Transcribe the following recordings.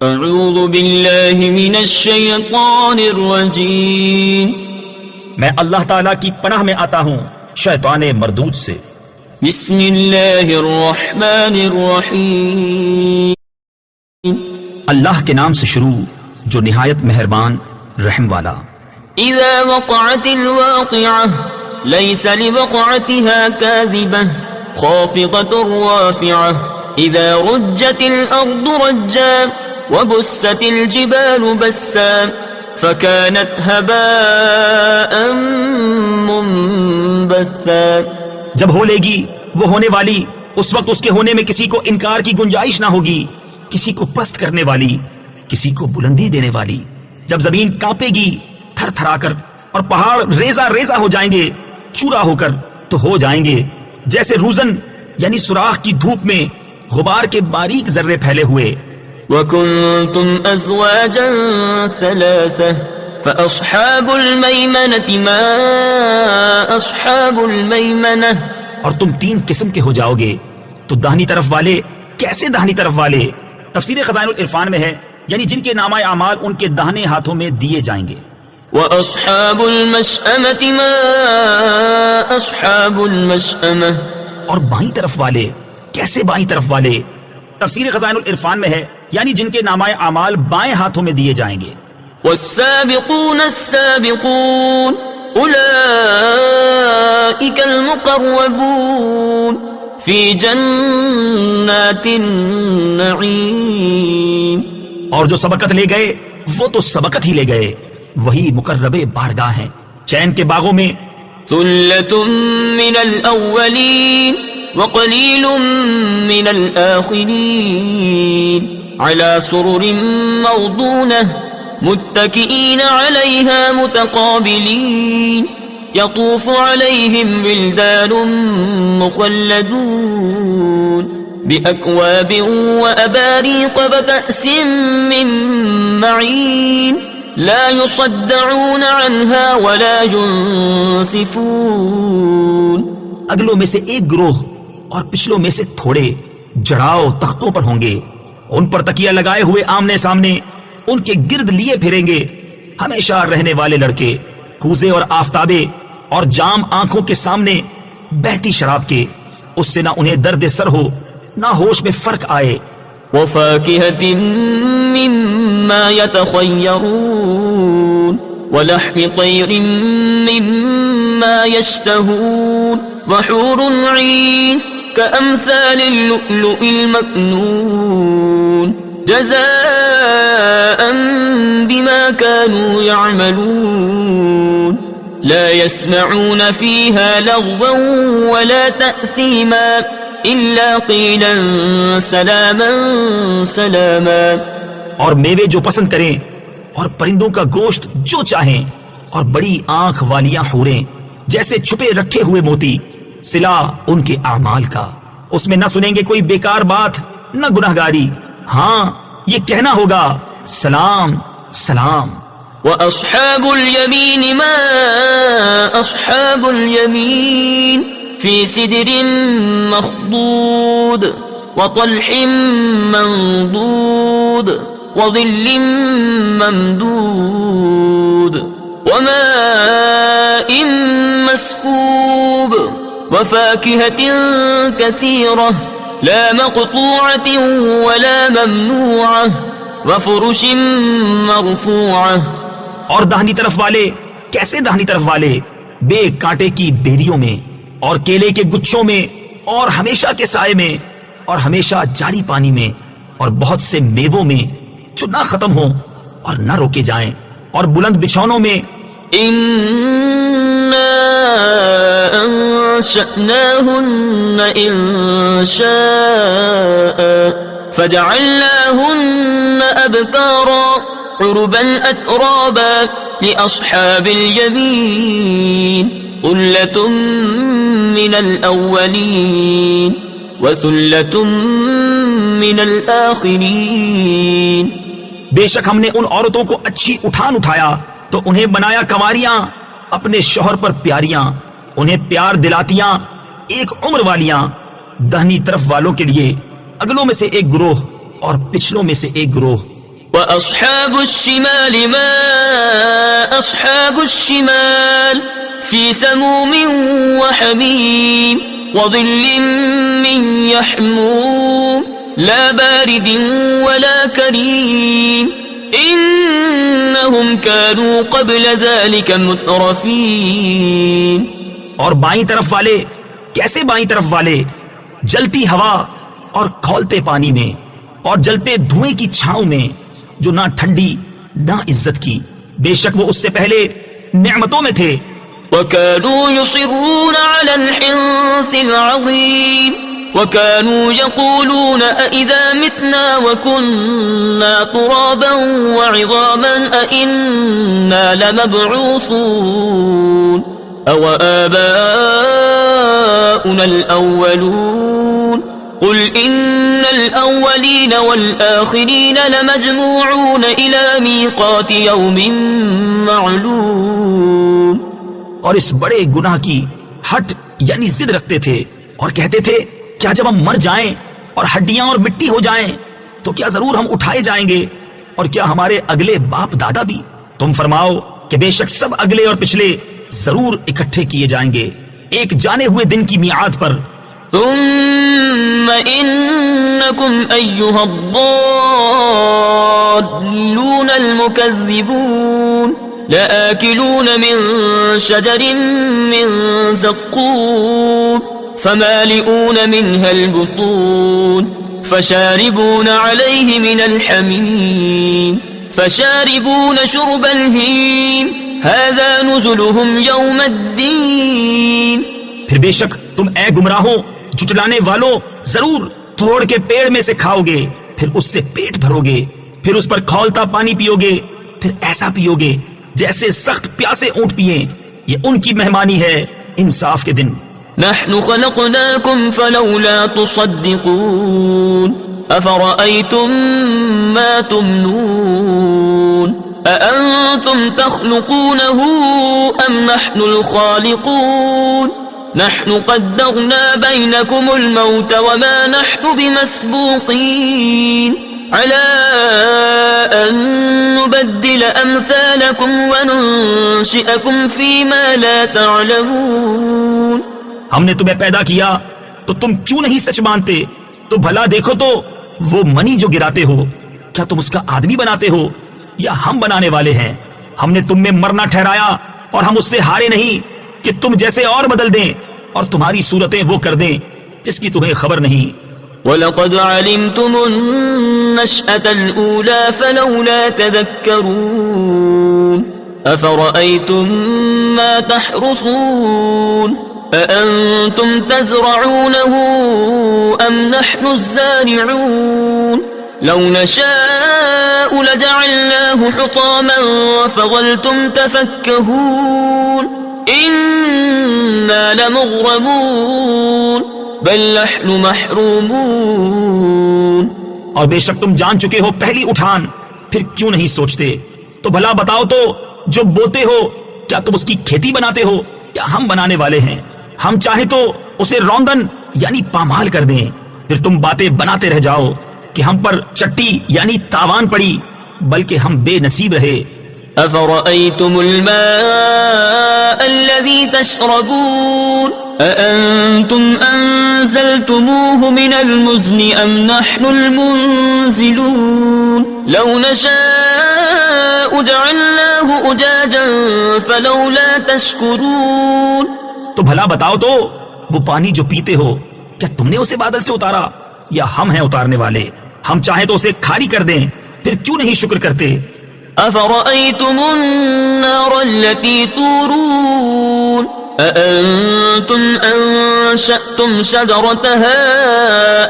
اعوذ باللہ من الشیطان الرجیم، میں اللہ تعالیٰ کی پناہ میں آتا ہوں شیطان مردود سے۔ بسم اللہ الرحمن الرحیم، اللہ کے نام سے شروع جو نہایت مہربان رحم والا۔ اذا وقعت الواقعہ لیس لوقعتها کاذبہ خافضة رافعہ اذا رجت الارض رجا وبست الجبال بسا فكانت هباء منبثا۔ جب ہو لے گی وہ ہونے والی، اس وقت اس کے ہونے میں کسی کو انکار کی گنجائش نہ ہوگی، کسی کو پست کرنے والی، کسی کو بلندی دینے والی۔ جب زمین کانپے گی تھر تھرا کر اور پہاڑ ریزہ ریزہ ہو جائیں گے، چورا ہو کر تو ہو جائیں گے جیسے روزن یعنی سوراخ کی دھوپ میں غبار کے باریک ذرے پھیلے ہوئے۔ وَكُنْتُمْ أَزْوَاجًا ثَلَاثَةً فَأَصْحَابُ الْمَيْمَنَةِ مَا أَصْحَابُ الْمَيْمَنَةِ، اور تم تین قسم کے ہو جاؤ گے تو داہنی طرف والے کیسے داہنی طرف والے؟ تفسیر خزائن العرفان میں ہے یعنی جن کے نامہ اعمال ان کے داہنے ہاتھوں میں دیے جائیں گے۔ وَأَصْحَابُ الْمَشْأَمَةِ مَا أَصْحَابُ الْمَشْأَمَةِ، اور بائیں طرف والے کیسے بائیں طرف والے؟ تفسیر خزائن العرفان میں ہے یعنی جن کے نامہ اعمال بائیں ہاتھوں میں دیے جائیں گے۔ والسابقون السابقون أولئك المقربون في جنات النعيم، اور جو سبقت لے گئے وہ تو سبقت ہی لے گئے، وہی مقرب بارگاہ ہیں چین کے باغوں میں۔ ثلة من الأولين وقليل من الآخرين على سرر موضونة متكئين عليها متقابلين يطوف عليهم ولدان مخلدون بأكواب وأباريق وكأس من معين لا يصدعون عنها ولا ينصفون۔ اگلوں میں سے ایک گروہ اور پچھلوں میں سے تھوڑے جڑاؤ تختوں پر ہوں گے، ان پر تکیہ لگائے ہوئے آمنے سامنے ان کے گرد لیے پھریں گے ہمیشہ رہنے والے لڑکے، کوزے اور آفتابے اور جام آنکھوں کے سامنے بہتی شراب کے، اس سے نہ انہیں درد سر ہو نہ ہوش میں فرق آئے۔ وفاكهة مما يتخيرون ولحم طير مما يشتهون وحور عين كأمثال اللؤلؤ المكنون جزاء بما كانوا يعملون لا يسمعون فيها لغوا ولا تأثيما إلا قيلا سلاما سلاما۔ اور میوے جو پسند کریں اور پرندوں کا گوشت جو چاہیں اور بڑی آنکھ والیاں حوریں جیسے چھپے رکھے ہوئے موتی، صلہ ان کے اعمال کا، اس میں نہ سنیں گے کوئی بیکار بات نہ گناہگاری، ہاں یہ کہنا ہوگا سلام سلام۔ وأصحاب اليمين ما أصحاب اليمين في سدر مخضود وطلح منضود وظل ممدود وماء مسكوب وفاكهة كثيرة لا مقطوعة ولا ممنوعة وفرش مرفوعة۔ اور داہنی طرف والے کیسے داہنی طرف والے؟ بے کانٹے کی بیریوں میں اور کیلے کے گچھوں میں اور ہمیشہ کے سائے میں اور ہمیشہ جاری پانی میں اور بہت سے میووں میں جو نہ ختم ہوں اور نہ روکے جائیں، اور بلند بچھونوں میں۔ إِنَّا أَنشَأْنَاهُنَّ إِنشَاءً فَجَعَلْنَاهُنَّ أَبْكَارًا عُرُبًا أَتْرَابًا لِأَصْحَابِ الْيَمِينِ ثُلَّةٌ مِّنَ الْأَوَّلِينَ وَثُلَّةٌ مِّنَ الْآخِرِينَ۔ بے شک ہم نے ان عورتوں کو اچھی اٹھان اٹھایا تو انہیں بنایا کنواریاں، اپنے شوہر پر پیاریاں، انہیں پیار دلاتیاں ایک عمر والیاں۔ دہنی طرف والوں کے لیے اگلوں میں سے ایک گروہ اور پچھلوں میں سے ایک گروہ وأصحاب الشمال ما أصحاب الشمال في سموم وحميم وظل من يحموم لا بارد ولا كريم إنهم كانوا قبل ذلك مترفين. اور بائیں طرف والے کیسے بائیں طرف والے؟ جلتی ہوا اور کھولتے پانی میں اور جلتے دھوئیں کی چھاؤں میں جو نہ ٹھنڈی نہ عزت کی. بے شک وہ اس سے پہلے نعمتوں میں تھے. وكانوا يصرون على الحنث العظيم وكانوا يقولون أئذا متنا وكنا ترابا وعظاما أئنا لمبعوثون أو آباؤنا الأولون قل إن الأولين والآخرين لمجموعون إلى ميقات يوم معلوم. اور اس بڑے گناہ کی ہٹ یعنی ضد رکھتے تھے اور کہتے تھے کیا جب ہم مر جائیں اور ہڈیاں اور مٹی ہو جائیں تو کیا ضرور ہم اٹھائے جائیں گے؟ اور کیا ہمارے اگلے باپ دادا بھی؟ تم فرماؤ کہ بے شک سب اگلے اور پچھلے ضرور اکٹھے کیے جائیں گے ایک جانے ہوئے دن کی میعاد پر. ثم إنكم أيها الضالون المكذبون لآكلون من شجر من زقوم فمالئون منها البطون فشاربون عليه من الحميم فشاربون شرب الهيم هذا نزلهم يوم الدين. پھر بے شک تم اے گمراہوں جھٹلانے والو ضرور توڑ کے پیڑ میں سے کھاؤ گے پھر اس سے پیٹ بھرو گے پھر اس پر کھولتا پانی پیو گے پھر ایسا پیو گے جیسے سخت پیاسے اونٹ پیئیں. یہ ان کی مہمانی ہے انصاف کے دن. نحن خلقناكم فلولا تصدقون أفرأيتم ما تمنون أأنتم تخلقونه أم نحن الخالقون نحن قدرنا بينكم الموت وما نحن بمسبوقين على أن نبدل أمثالكم وننشئكم فيما لا تعلمون. ہم نے تمہیں پیدا کیا تو تم کیوں نہیں سچ مانتے؟ تو بھلا دیکھو تو وہ منی جو گراتے ہو کیا تم اس کا آدمی بناتے ہو یا ہم بنانے والے ہیں؟ ہم نے تم میں مرنا ٹھہرایا اور ہم اس سے ہارے نہیں کہ تم جیسے اور بدل دیں اور تمہاری صورتیں وہ کر دیں جس کی تمہیں خبر نہیں. وَلَقَدْ عَلِمْتُمُ النَّشْأَةَ الْأُولَى فَلَوْلَا تَذَكَّرُونَ أَفَرَأَيْتُمْ مَا تَحْرُثُونَ أَأَنْتُمْ تَزْرَعُونَهُ أَمْ نَحْنُ الزَّارِعُونَ لَوْ نَشَاءُ لَجَعَلْنَاهُ حُطَامًا فَظَلْتُمْ تَفَكَّهُونَ إِنَّا لَمُغْرَمُونَ بل نحن محرومون. اور بے شک تم جان چکے ہو پہلی اٹھان پھر کیوں نہیں سوچتے؟ تو بھلا بتاؤ تو جو بوتے ہو کیا تم اس کی کھیتی بناتے ہو یا ہم بنانے والے ہیں؟ ہم چاہے تو اسے روندن یعنی پامال کر دیں پھر تم باتیں بناتے رہ جاؤ کہ ہم پر چٹی یعنی تاوان پڑی بلکہ ہم بے نصیب رہے. أفرأيتم الماء الذي تشربون أأنتم أنزلتموه من المزن أم نحن المنزلون لو نشاء جعلناه أجاجا فلولا تشكرون. تو بھلا بتاؤ تو وہ پانی جو پیتے ہو کیا تم نے اسے بادل سے اتارا یا ہم ہیں اتارنے والے؟ ہم چاہیں تو اسے کھاری کر دیں پھر کیوں نہیں شکر کرتے؟ أفرأيتم النار التي تورون أأنتم أنشأتم شجرتها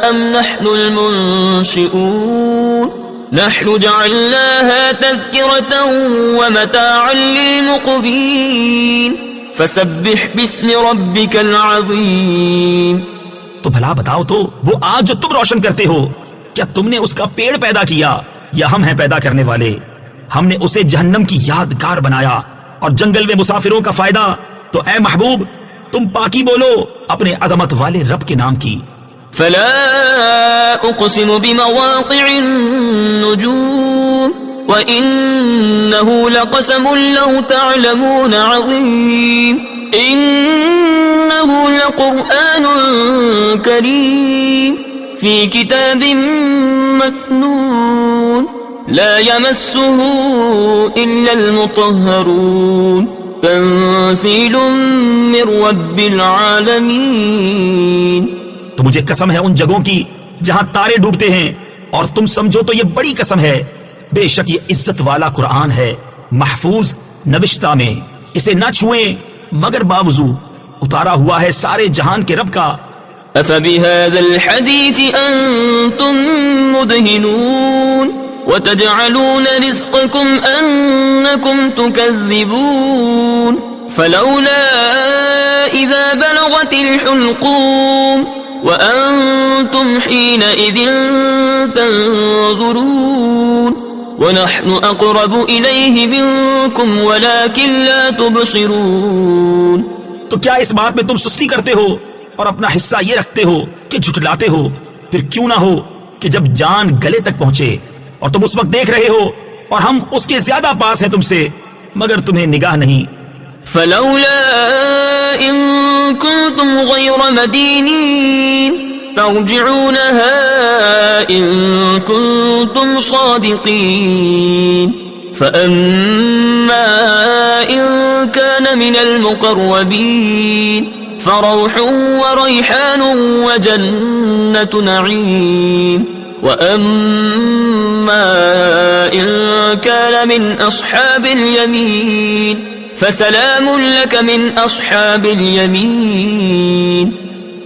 أم نحن المنشئون نحن جعلناها تذكرة ومتاعا للمقوين فسبح باسم ربك العظيم. تو بھلا بتاؤ تو وہ آگ جو تم روشن کرتے ہو کیا تم نے اس کا پیڑ پیدا کیا یا ہم ہیں پیدا کرنے والے؟ ہم نے اسے جہنم کی یادگار بنایا اور جنگل میں مسافروں کا فائدہ. تو اے محبوب تم پاکی بولو اپنے عظمت والے رب کے نام کی. فلا اقسم بمواقع النجوم وَإِنَّهُ لَقَسَمٌ لَوْ تَعْلَمُونَ عَظِيمٌ إِنَّهُ لَقُرْآنٌ كَرِيمٌ فِي كِتَابٍ مَّكْنُونٍ لَا يَمَسُّهُ إِلَّا الْمُطَهَّرُونَ تنزیل من رب العالمین. تو مجھے قسم ہے ان جگہوں کی جہاں تارے ڈوبتے ہیں، اور تم سمجھو تو یہ بڑی قسم ہے، بے شک یہ عزت والا قرآن ہے، محفوظ نوشتہ میں، اسے نہ چھوئیں مگر باوضو، اتارا ہوا ہے سارے جہان کے رب کا. افبهذا الحديث انتم مدهنون وتجعلون رزقكم انكم تكذبون فلولا اذا بلغت الحلقوم وانتم حينئذ تنظرون ونحن اقرب اليه منكم ولكن لا تبصرون. تو کیا اس بات میں تم سستی کرتے ہو اور اپنا حصہ یہ رکھتے ہو کہ جھٹلاتے ہو؟ پھر کیوں نہ ہو کہ جب جان گلے تک پہنچے اور تم اس وقت دیکھ رہے ہو اور ہم اس کے زیادہ پاس ہیں تم سے مگر تمہیں نگاہ نہیں. فلولا ان كنتم غير مدينين ترجعونها ان كنتم صادقين فأما إن كان من المقربين فروح وريحان وجنة نعيم وأما إن كان من أصحاب اليمين فسلام لك من أصحاب اليمين.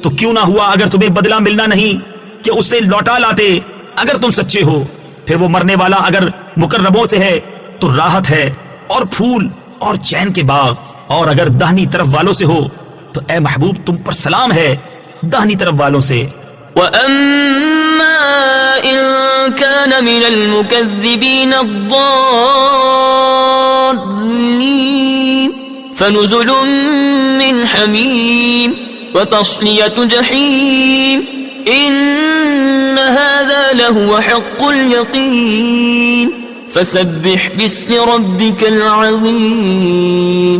تو کیوں نہ ہوا اگر تمہیں بدلہ ملنا نہیں کہ اسے لوٹا لاتے اگر تم سچے ہو. پھر وہ مرنے والا اگر مقربوں سے ہے تو راحت ہے اور پھول اور چین کے باغ، اور اگر داہنی طرف والوں سے ہو تو اے محبوب تم پر سلام ہے داہنی طرف والوں سے. وَأَمَّا إِن كَانَ مِنَ الْمُكَذِّبِينَ الضَّالِّينَ فَنُزُلٌ مِّنْ حَمِيمٍ وَتَصْلِيَةُ جَحِيمٍ إِنَّ هَذَا لَهُوَ حَقُّ الْيَقِينِ فَسَبِّحْ بِاسْمِ رَبِّكَ الْعَظِيمِ.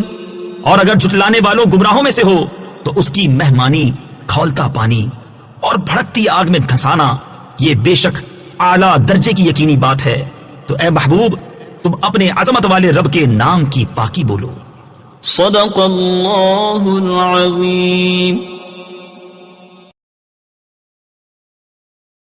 اور اگر جھٹلانے والوں گمراہوں میں سے ہو تو اس کی مہمانی کھولتا پانی اور بھڑکتی آگ میں دھسانا یہ بے شک اعلیٰ درجے کی یقینی بات ہے. تو اے محبوب تم اپنے عظمت والے رب کے نام کی پاکی بولو. صدق اللہ العظیم.